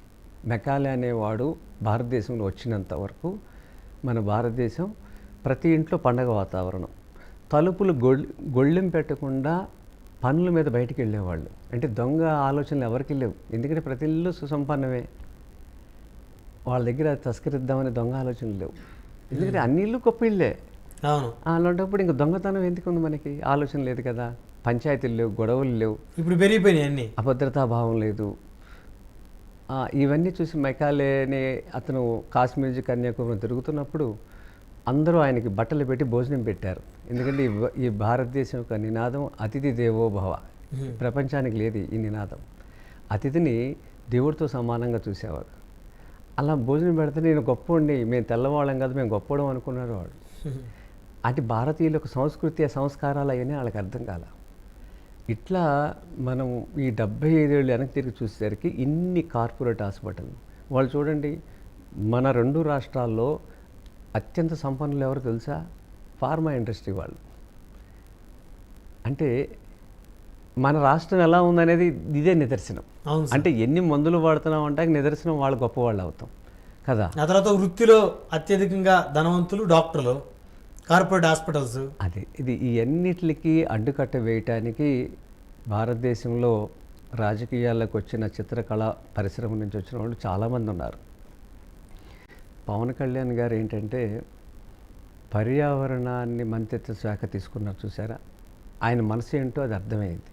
మెకాలే అనేవాడు భారతదేశంలో వచ్చినంత వరకు మన భారతదేశం ప్రతి ఇంట్లో పండగ వాతావరణం. తలుపులు గొళ్ళెం పెట్టకుండా పనుల మీద బయటికి వెళ్ళేవాళ్ళు. అంటే దొంగ ఆలోచనలు ఎవరికి లేవు, ఎందుకంటే ప్రతి ఇల్లు సుసంపన్నమే. వాళ్ళ దగ్గర తస్కరిద్దామనే దొంగ ఆలోచనలు లేవు, ఎందుకంటే అన్ని ఇల్లు గొప్ప ఇల్లే. అలాంటప్పుడు ఇంక దొంగతనం ఎందుకు ఉంది మనకి? ఆలోచన లేదు కదా. పంచాయతీలు లేవు, గొడవలు లేవు, ఇప్పుడు పెరిగిపోయినాయి అన్నీ. అభద్రతాభావం లేదు. ఇవన్నీ చూసి మెకాలేని అతను కాశ్మీర్ కన్యాకుమారి తిరుగుతున్నప్పుడు అందరూ ఆయనకి బట్టలు పెట్టి భోజనం పెట్టారు. ఎందుకంటే ఈ భారతదేశం యొక్క నినాదం అతిథి దేవో భవ. ప్రపంచానికి లేదు ఈ నినాదం. అతిథిని దేవుడితో సమానంగా చూసేవాడు. అలా భోజనం పెడితే నేను గొప్పవాడిని, మేము తెల్లవాళ్ళం కాదు, మేము గొప్పవడం అనుకున్నారు వాడు. అంటే భారతీయుల యొక్క సంస్కృతి, సంస్కారాలు అవన్నీ వాళ్ళకి అర్థం కాల. ఇట్లా మనం ఈ 75 ఏళ్ళు వెనక్కి తిరిగి చూసేసరికి ఇన్ని కార్పొరేట్ హాస్పిటల్. వాళ్ళు చూడండి, మన 2 రాష్ట్రాల్లో అత్యంత సంపన్నులు ఎవరు తెలుసా? ఫార్మా ఇండస్ట్రీ వాళ్ళు. అంటే మన రాష్ట్రం ఎలా ఉందనేది ఇదే నిదర్శనం. అంటే ఎన్ని మందులు వాడుతున్నాం అంటే నిదర్శనం వాళ్ళు గొప్పవాళ్ళు అవుతాం కదా. ఆ తర్వాత వృత్తిలో అత్యధికంగా ధనవంతులు డాక్టర్లు, కార్పొరేట్ హాస్పిటల్స్. ఇది ఈ అన్నిటికి అడ్డుకట్ట వేయటానికి భారతదేశంలో రాజకీయాల్లోకి వచ్చిన చిత్రకళ పరిశ్రమ నుంచి వచ్చిన వాళ్ళు చాలామంది ఉన్నారు. పవన్ కళ్యాణ్ గారు ఏంటంటే పర్యావరణాన్ని మంత్రిత్వ శాఖ తీసుకున్నారు చూసారా. ఆయన మనసు ఏంటో అది అర్థమైంది.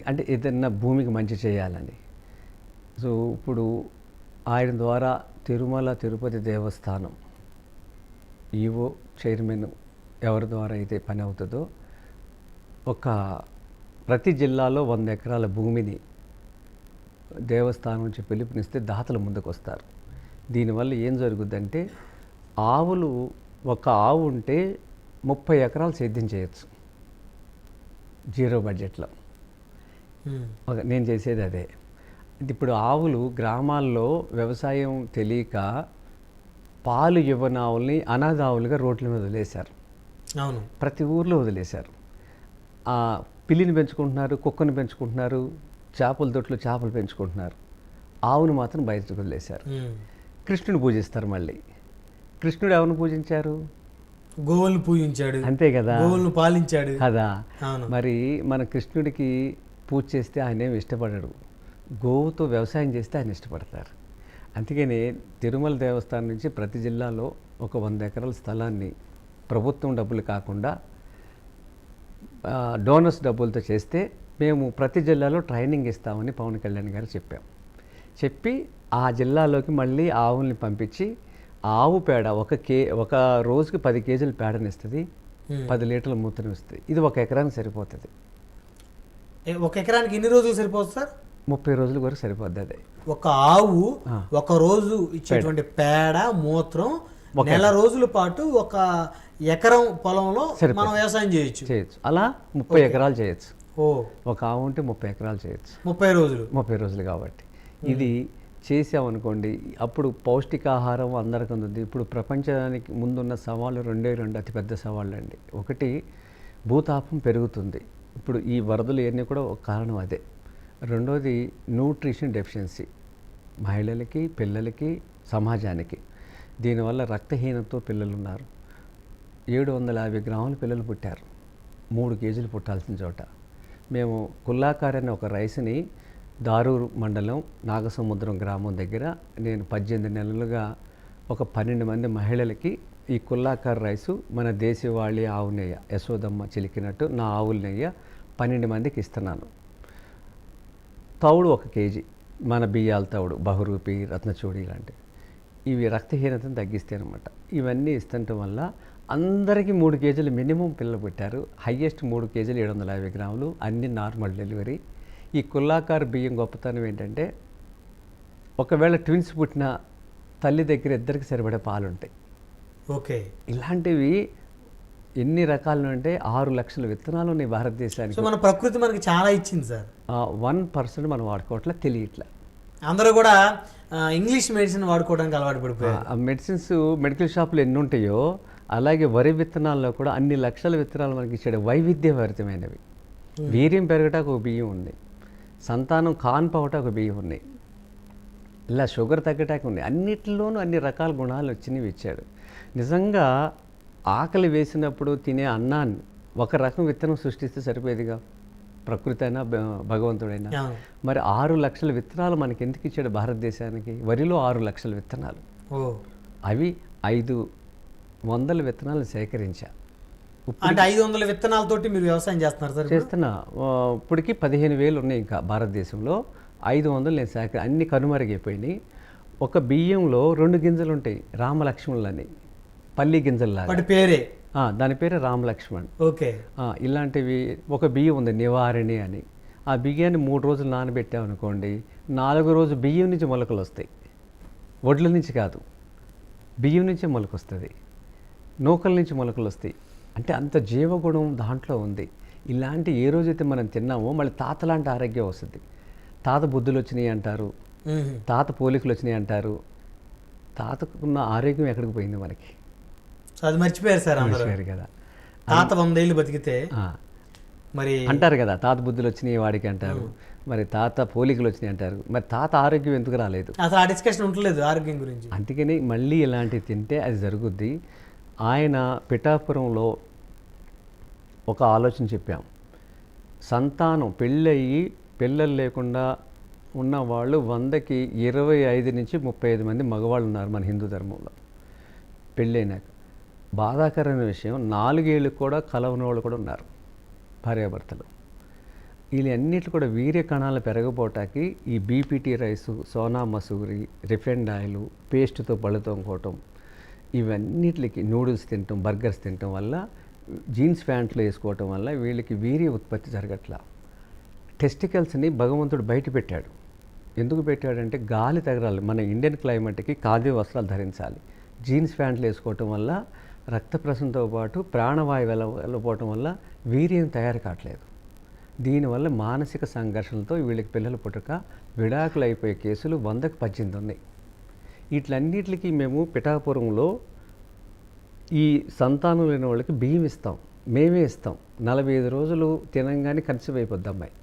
అంటే ఏదన్నా భూమికి మంచి చేయాలని. సో ఇప్పుడు ఆయన ద్వారా తిరుమల తిరుపతి దేవస్థానం ఈవో చైర్మన్ ఎవరి ద్వారా అయితే పని అవుతుందో ప్రతి జిల్లాలో 100 ఎకరాల భూమిని దేవస్థానం నుంచి పిలుపునిస్తే దాతలు ముందుకు వస్తారు. దీనివల్ల ఏం జరుగుద్దంటే ఒక ఆవు ఉంటే 30 ఎకరాలు సేద్యం చేయొచ్చు జీరో బడ్జెట్లో. నేను చేసేది అదే. ఇప్పుడు ఆవులు గ్రామాల్లో వ్యవసాయం తెలియక పాలు ఇవ్వని ఆవుల్ని అనాథ ఆవులుగా రోడ్ల మీద వదిలేశారు. ప్రతి ఊర్లో వదిలేశారు. పిల్లిని పెంచుకుంటున్నారు, కుక్కను పెంచుకుంటున్నారు, చేపల దొట్లు చేపలు పెంచుకుంటున్నారు. ఆవును మాత్రం బయటకు వదిలేశారు. కృష్ణుని పూజిస్తారు. మళ్ళీ కృష్ణుడు ఎవరిని పూజించారు? గోవులను పూజించాడు, అంతే కదా, గోవులను పాలించాడు కదా. మరి మన కృష్ణుడికి పూజ చేస్తే ఆయన ఏమి ఇష్టపడాడు. గోవుతో వ్యవసాయం చేస్తే ఆయన ఇష్టపడతారు. అందుకని తిరుమల దేవస్థానం నుంచి ప్రతి జిల్లాలో ఒక 100 ఎకరాల స్థలాన్ని ప్రభుత్వం డబ్బులు కాకుండా డోనర్స్ డబ్బులతో చేస్తే మేము ప్రతి జిల్లాలో ట్రైనింగ్ ఇస్తామని పవన్ కళ్యాణ్ గారు చెప్పి ఆ జిల్లాలోకి మళ్ళీ ఆవుల్ని పంపించి ఆవు పేడ ఒక రోజుకి 10 కేజీల పేడనిస్తుంది, 10 లీటర్ల మూతను ఇస్తుంది. ఇది 1 ఎకరానికి సరిపోతుంది. 1 ఎకరానికి ఎన్ని రోజులు సరిపోతుంది సార్? 30 రోజుల వరకు సరిపోద్ది. అది ఒక ఆవు ఒక రోజు ఇచ్చేటువంటి పేడ మూత్రం నెల రోజుల పాటు 1 ఎకరం పొలంలో మనం వ్యవసాయం చేయొచ్చు. అలా 30 ఎకరాలు చేయొచ్చు. ఒక ఆవు ఉంటే 30 ఎకరాలు చేయొచ్చు. 30 రోజులు కాబట్టి ఇది చేసామనుకోండి, అప్పుడు పౌష్టికాహారం అందరికీ అందుతుంది. ఇప్పుడు ప్రపంచానికి ముందున్న సవాళ్ళు 2 అతిపెద్ద సవాళ్ళు అండి. ఒకటి భూతాపం పెరుగుతుంది. ఇప్పుడు ఈ వరదలు ఇవన్నీ కూడా ఒక కారణం అదే. రెండోది న్యూట్రిషన్ డెఫిషియన్సీ మహిళలకి, పిల్లలకి, సమాజానికి. దీనివల్ల రక్తహీనతతో పిల్లలు ఉన్నారు. 750 గ్రాముల పిల్లలు పుట్టారు 3 కేజీలు పుట్టాల్సిన చోట. మేము కుల్లాకార్ అనే ఒక రైస్ని దారూరు మండలం నాగసముద్రం గ్రామం దగ్గర నేను 18 నెలలుగా ఒక 12 మంది మహిళలకి ఈ కుల్లాకార్ రైసు మన దేశవాళీ ఆవు నెయ్య యశోదమ్మ చిలికినట్టు నా ఆవుల నెయ్య 12 మందికి ఇస్తున్నాను. తౌడు 1 కేజీ, మన బియ్యాల తౌడు, బహురూపి, రత్నచూడి లాంటివి. ఇవి రక్తహీనతను తగ్గిస్తాయి అన్నమాట. ఇవన్నీ ఇస్తుండటం వల్ల అందరికీ 3 కేజీలు మినిమం పిల్లలు పుట్టారు. హయ్యెస్ట్ 3 కేజీలు 750 గ్రాములు, అన్ని నార్మల్ డెలివరీ. ఈ కుల్లాకార్ బియ్యం గొప్పతనం ఏంటంటే ఒకవేళ ట్విన్స్ పుట్టిన తల్లి దగ్గర ఇద్దరికి సరిపడే పాలు ఉంటాయి. ఓకే, ఇలాంటివి ఎన్ని రకాలు అంటే 6 లక్షల విత్తనాలు ఉన్నాయి భారతదేశానికి. మన ప్రకృతి మనకి చాలా ఇచ్చింది సార్. 1% మనం వాడుకోవట్లే, తెలియట్లే. అందరూ కూడా ఇంగ్లీష్ మెడిసిన్ వాడుకోవడానికి అలవాటు పడిపోయారు. ఆ మెడిసిన్స్ మెడికల్ షాపులు ఎన్ని ఉంటాయో అలాగే వరి విత్తనాల్లో కూడా అన్ని లక్షల విత్తనాలు మనకి ఇచ్చాడు. వైవిధ్యభరితమైనవి. వీర్యం పెరగటానికి ఒక బియ్యం ఉంది, సంతానం కాన్పవటానికి ఒక బియ్యం ఉన్నాయి, ఇలా షుగర్ తగ్గటానికి ఉంది. అన్నిటిలోనూ అన్ని రకాల గుణాలు వచ్చినవి ఇచ్చాడు. నిజంగా ఆకలి వేసినప్పుడు తినే అన్నాన్ని ఒక రకం విత్తనం సృష్టిస్తే సరిపోయేదిగా, ప్రకృతి అయినా భగవంతుడైనా. మరి 6 లక్షల విత్తనాలు మనకి ఎందుకు ఇచ్చాడు భారతదేశానికి? వరిలో 6 లక్షల విత్తనాలు, అవి 500 విత్తనాలు సేకరించా. అంటే 500 విత్తనాలతోటి మీరు వ్యవసాయం చేస్తున్నారు సార్? చేస్తున్నా. ఇప్పటికి 15,000 ఉన్నాయి ఇంకా భారతదేశంలో. 500 నేను అన్ని కనుమరుగైపోయినాయి. ఒక బియ్యంలో 2 గింజలు ఉంటాయి, రామలక్ష్మణులని, పల్లి గింజల్లాగా. పేరే దాని పేరు రామలక్ష్మణ్. ఓకే. ఇలాంటివి ఒక బియ్యం ఉంది నివారిణి అని. ఆ బియ్యాన్ని 3 రోజులు నానబెట్టామనుకోండి, 4వ రోజు బియ్యం నుంచి మొలకలు వస్తాయి. వడ్ల నుంచి కాదు, బియ్యం నుంచే మొలక వస్తుంది, నూకల నుంచి మొలకలు వస్తాయి. అంటే అంత జీవగుణం దాంట్లో ఉంది. ఇలాంటి ఏ రోజైతే మనం తిన్నామో మళ్ళీ తాత లాంటి ఆరోగ్యం వస్తుంది. తాత బుద్ధులు వచ్చినాయి అంటారు, తాత పోలికలు వచ్చినాయి అంటారు. తాతకున్న ఆరోగ్యం ఎక్కడికి పోయింది మనకి? అది మర్చిపోయారు సార్. మర్చిపోయారు కదా. తాత 100 ఏళ్ళు బతికితే మరి అంటారు కదా, తాత బుద్ధులు వచ్చినాయి వాడికి అంటారు, మరి తాత పోలికలు వచ్చినాయి అంటారు. మరి తాత ఆరోగ్యం ఎందుకు రాలేదు? అసలు ఆ డిస్కషన్ ఉండలేదు ఆరోగ్యం గురించి. అందుకని మళ్ళీ ఇలాంటివి తింటే అది జరుగుద్ది. ఆయన పిఠాపురంలో ఒక ఆలోచన చెప్పాం. సంతానం పెళ్ళయి పిల్లలు లేకుండా ఉన్నవాళ్ళు 100కి 25 నుంచి 35 మంది మగవాళ్ళు ఉన్నారు మన హిందూ ధర్మంలో. పెళ్ళైనాక బాధాకరమైన విషయం, 4 ఏళ్ళు కూడా కలవని వాళ్ళు కూడా ఉన్నారు భార్యాభర్తలు. వీళ్ళన్నిటి కూడా వీర్య కణాలు పెరగపోవటానికి ఈ BPT rice, Sona Masoori, refined oil, పేస్ట్తో పళ్ళు తోముకోవటం, ఇవన్నిటికి నూడిల్స్ తినటం, బర్గర్స్ తినటం వల్ల, జీన్స్ ప్యాంట్లు వేసుకోవటం వల్ల వీళ్ళకి వీర్య ఉత్పత్తి జరగట్లా. టెస్టికల్స్ని భగవంతుడు బయట పెట్టాడు. ఎందుకు పెట్టాడంటే గాలి తగరాలి. మన ఇండియన్ క్లైమేట్కి ఖాదీ వస్త్రాలు ధరించాలి. జీన్స్ ప్యాంట్లు వేసుకోవటం వల్ల రక్త ప్రసరణతో పాటు ప్రాణవాయువు వెళ్ళిపోవటం వల్ల వీర్యం తయారు కావట్లేదు. దీనివల్ల మానసిక సంఘర్షణలతో వీళ్ళకి పిల్లలు పుట్టక విడాకులు అయిపోయే కేసులు 100కి 18 ఉన్నాయి. వీటిలన్నిటికీ మేము పిఠాపురంలో ఈ సంతానం లేని వాళ్ళకి బియ్యం ఇస్తాం, మేమే ఇస్తాం. 45 రోజులు తినంగానే కన్సీవ్ అయిపోద్ది అబ్బాయి.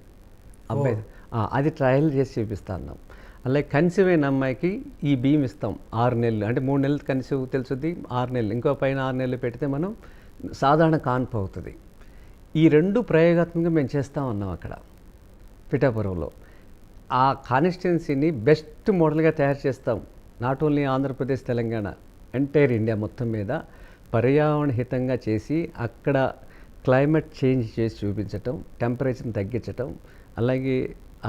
అది ట్రయల్ చేసి చూపిస్తా అన్నాం. అలాగే కన్సీవ్ అయిన అమ్మాయికి ఈ బియ్యం ఇస్తాం 6 నెలలు, అంటే 3 నెలలు కన్సీవ్ తెలుస్తుంది, 6 నెలలు ఇంకో పైన 6 నెలలు పెడితే మనం సాధారణ కాన్పు అవుతుంది. ఈ 2 ప్రయోగాత్మకంగా మేము చేస్తూ ఉన్నాం అక్కడ పిఠాపురంలో. ఆ కాన్స్టిట్యున్సీని బెస్ట్ మోడల్గా తయారు చేస్తాం. Not only Andhra Pradesh, Telangana, entire India మొత్తం మీద పర్యావరణ హితంగా చేసి అక్కడ క్లైమేట్ చేంజ్ చేసి చూపించటం, టెంపరేచర్ని తగ్గించటం, అలాగే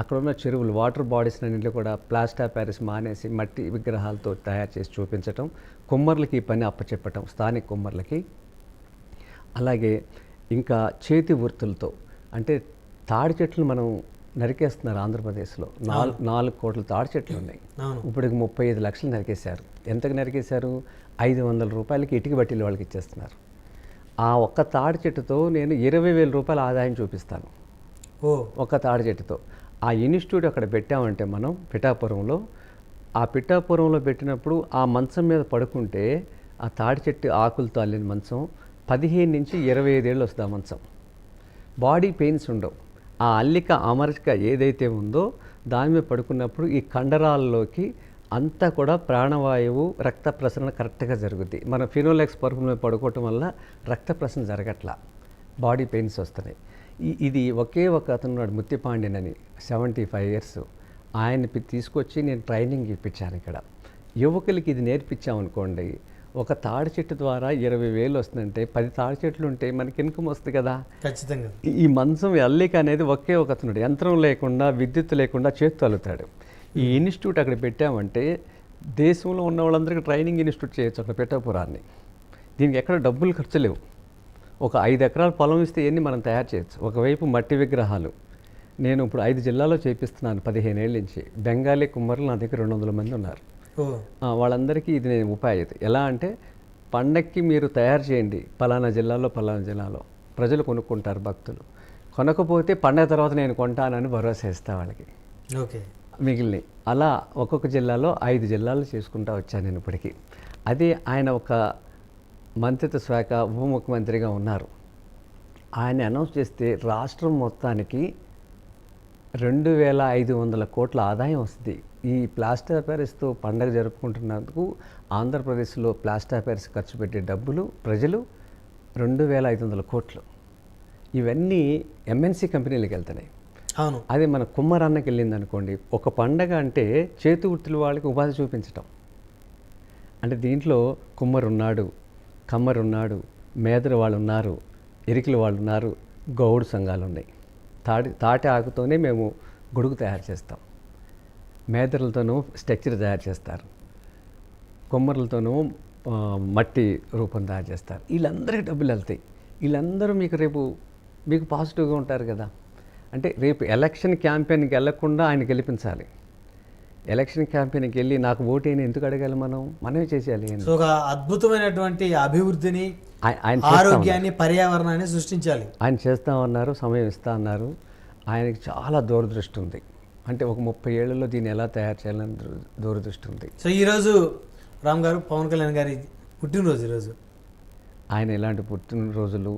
అక్కడ ఉన్న చెరువులు, వాటర్ బాడీస్ అన్నింటిలో కూడా ప్లాస్టర్ ఆఫ్ ప్యారిస్ మానేసి మట్టి విగ్రహాలతో తయారు చేసి చూపించటం, కుమ్మర్లకి ఈ పని అప్పచెప్పటం, స్థానిక కుమ్మర్లకి. అలాగే ఇంకా చేతి వృత్తులతో, అంటే తాడి చెట్లు మనం నరికేస్తున్నారు ఆంధ్రప్రదేశ్లో. 4 కోట్ల తాడి చెట్లు ఉన్నాయి. ఇప్పుడు 35 లక్షలు నరికేశారు. ఎంతకు నరికేశారు? 500 రూపాయలకి ఇటుక బట్టీలు వాళ్ళకి ఇచ్చేస్తున్నారు. ఆ ఒక్క తాడి చెట్టుతో నేను 20,000 రూపాయల ఆదాయం చూపిస్తాను. ఒక్క తాడి చెట్టుతో. ఆ ఇన్స్టిట్యూట్ అక్కడ పెట్టామంటే మనం పిఠాపురంలో, ఆ పిఠాపురంలో పెట్టినప్పుడు ఆ మంచం మీద పడుకుంటే ఆ తాడి చెట్టు ఆకులతో అల్లిన మంచం 15 నుంచి 25 ఏళ్ళు వస్తుంది. ఆ మంచం బాడీ పెయిన్స్ ఉండవు. ఆ అల్లిక అమరిక ఏదైతే ఉందో దాని మీద పడుకున్నప్పుడు ఈ కండరాల్లోకి అంతా కూడా ప్రాణవాయువు, రక్త ప్రసరణ కరెక్ట్గా జరుగుద్ది. మన ఫినోలెక్స్ పరుపు మీద పడుకోవటం వల్ల రక్త ప్రసరణ జరగట్లా, బాడీ పెయిన్స్ వస్తున్నాయి. ఇది ఒకే ఒక అతను ఉన్నాడు, ముత్తిపాండ్యన్ అని, 75 ఇయర్స్. ఆయన్ని తీసుకొచ్చి నేను ట్రైనింగ్ ఇప్పించాను ఇక్కడ. యువకులకి ఇది నేర్పించామనుకోండి, ఒక తాడి చెట్టు ద్వారా 20,000 వస్తుందంటే 10 తాడి చెట్లు ఉంటే మనకి ఇన్కమ్ వస్తుంది కదా. ఖచ్చితంగా. ఈ మంచం అల్లిక అనేది ఒకే ఒక అతనుడు, యంత్రం లేకుండా, విద్యుత్ లేకుండా చేత్తో అల్లుతాడు. ఈ ఇన్స్టిట్యూట్ అక్కడ పెట్టామంటే దేశంలో ఉన్న వాళ్ళందరికీ ట్రైనింగ్ ఇన్స్టిట్యూట్ చేయొచ్చు అక్కడ పిఠాపురాన్ని. దీనికి ఎక్కడ డబ్బులు ఖర్చు లేవు. ఒక 5 ఎకరాల పొలం ఇస్తే ఎన్ని మనం తయారు చేయొచ్చు. ఒకవైపు మట్టి విగ్రహాలు నేను ఇప్పుడు 5 జిల్లాల్లో చేపిస్తున్నాను 15 ఏళ్ళ నుంచి. బెంగాలీ కుమ్మరులు నా దగ్గర 200 మంది ఉన్నారు. వాళ్ళందరికీ ఇది నేను ఉపాయం. ఎలా అంటే పండక్కి మీరు తయారు చేయండి, పలానా జిల్లాలో ప్రజలు కొనుక్కుంటారు, భక్తులు. కొనకపోతే పండగ తర్వాత నేను కొంటానని భరోసా ఇస్తా వాళ్ళకి. ఓకే. మిగిలినవి అలా ఒక్కొక్క జిల్లాలో 5 జిల్లాలు చేసుకుంటూ వచ్చాను నేను ఇప్పటికీ. అదే ఆయన ఒక మంత్రిత్వ శాఖ ఉప ముఖ్యమంత్రిగా ఉన్నారు. ఆయన అనౌన్స్ చేస్తే రాష్ట్రం మొత్తానికి 2,500 కోట్ల ఆదాయం వస్తుంది. ఈ ప్లాస్టర్ ఆఫ్ ప్యారిస్తో పండగ జరుపుకుంటున్నందుకు ఆంధ్రప్రదేశ్లో ప్లాస్టర్ ఆఫ్ ప్యారిస్ ఖర్చు పెట్టే డబ్బులు ప్రజలు 2,500 కోట్లు. ఇవన్నీ ఎంఎన్సీ కంపెనీలకు వెళ్తున్నాయి. అవును. అదే మన కుమ్మరన్నకి వెళ్ళింది అనుకోండి, ఒక పండగ అంటే చేతి వృత్తుల వాళ్ళకి ఉపాధి చూపించటం. అంటే దీంట్లో కుమ్మరున్నాడు, కమ్మరున్నాడు, మేదరు వాళ్ళు ఉన్నారు, ఎరికల వాళ్ళు ఉన్నారు, గౌడు సంఘాలు ఉన్నాయి. తాటి ఆకుతోనే మేము గొడుగు తయారు చేస్తాం. మేదరులతోనూ స్ట్రక్చర్ తయారు చేస్తారు, కొమ్మరులతోనూ మట్టి రూపం తయారు చేస్తారు. వీళ్ళందరికీ డబ్బులు వెళ్తాయి. వీళ్ళందరూ మీకు పాజిటివ్గా ఉంటారు కదా. అంటే రేపు ఎలక్షన్ క్యాంపెయిన్కి వెళ్ళకుండా ఆయన గెలిపించాలి. ఎలక్షన్ క్యాంపెయిన్కి వెళ్ళి నాకు ఓటేని ఎందుకు అడగాలి? మనమే చేసేయాలి. సో ఒక అద్భుతమైనటువంటి అభివృద్ధిని, ఆరోగ్యాన్ని, పర్యావరణాన్ని సృష్టించాలి. ఆయన చేస్తామన్నారు, సమయం ఇస్తా అన్నారు. ఆయనకి చాలా దూరదృష్టి ఉంది. అంటే ఒక 30 ఏళ్లలో దీన్ని ఎలా తయారు చేయాలని దూరదృష్టి ఉంది. సో ఈరోజు రామ్ గారు, పవన్ కళ్యాణ్ గారి పుట్టినరోజు. ఈరోజు ఆయన ఇలాంటి పుట్టినరోజులు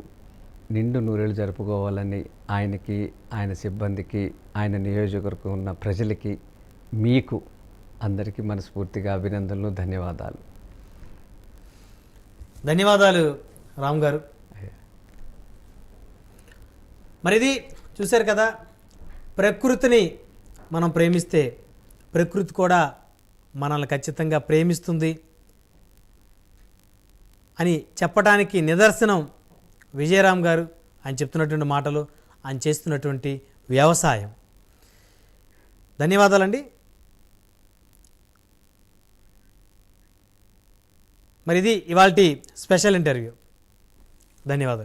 నిండు నూరేళ్ళు జరుపుకోవాలని ఆయనకి, ఆయన సిబ్బందికి, ఆయన నియోజకవర్గం ఉన్న ప్రజలకి, మీకు అందరికీ మనస్ఫూర్తిగా అభినందనలు, ధన్యవాదాలు. ధన్యవాదాలు రామ్ గారు. మరి ఇది చూశారు కదా, ప్రకృతిని మనం ప్రేమిస్తే ప్రకృతి కూడా మనల్ని ఖచ్చితంగా ప్రేమిస్తుంది అని చెప్పడానికి నిదర్శనం విజయరామ్ గారు. ఆయన చెప్తున్నటువంటి మాటలు, ఆయన చేస్తున్నటువంటి వ్యవసాయం. ధన్యవాదాలండి. మరి ఇది ఇవాల్టి స్పెషల్ ఇంటర్వ్యూ. ధన్యవాదాలు.